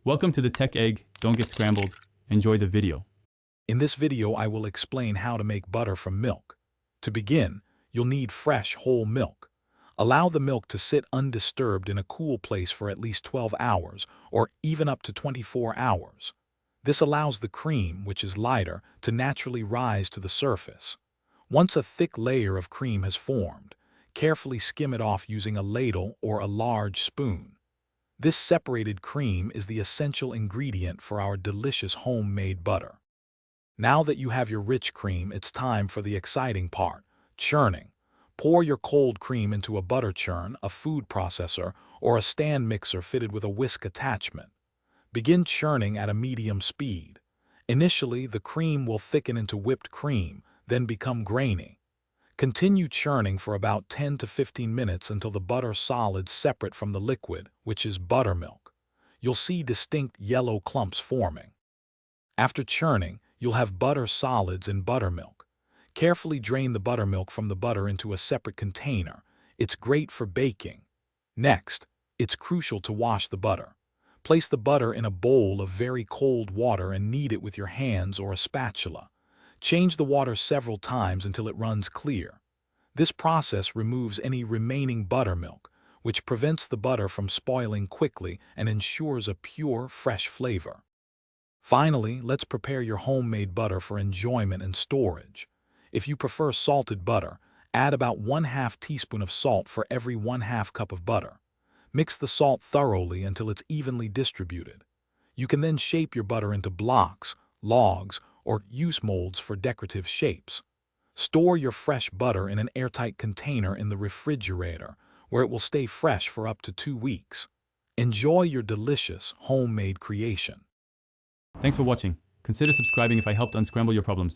Welcome to the Tech Egg. Don't get scrambled. Enjoy the video. In this video, I will explain how to make butter from milk. To begin, you'll need fresh, whole milk. Allow the milk to sit undisturbed in a cool place for at least 12 hours, or even up to 24 hours. This allows the cream, which is lighter, to naturally rise to the surface. Once a thick layer of cream has formed, carefully skim it off using a ladle or a large spoon. This separated cream is the essential ingredient for our delicious homemade butter. Now that you have your rich cream, it's time for the exciting part, churning. Pour your cold cream into a butter churn, a food processor, or a stand mixer fitted with a whisk attachment. Begin churning at a medium speed. Initially, the cream will thicken into whipped cream, then become grainy. Continue churning for about 10 to 15 minutes until the butter solids separate from the liquid, which is buttermilk. You'll see distinct yellow clumps forming. After churning, you'll have butter solids in buttermilk. Carefully drain the buttermilk from the butter into a separate container. It's great for baking. Next, it's crucial to wash the butter. Place the butter in a bowl of very cold water and knead it with your hands or a spatula. Change the water several times until it runs clear. This process removes any remaining buttermilk, which prevents the butter from spoiling quickly and ensures a pure, fresh flavor. Finally, let's prepare your homemade butter for enjoyment and storage. If you prefer salted butter, add about 1/2 teaspoon of salt for every 1/2 cup of butter. Mix the salt thoroughly until it's evenly distributed. You can then shape your butter into blocks, logs, or use molds for decorative shapes. Store your fresh butter in an airtight container in the refrigerator, where it will stay fresh for up to 2 weeks. Enjoy your delicious homemade creation. Thanks for watching. Consider subscribing if I helped unscramble your problems.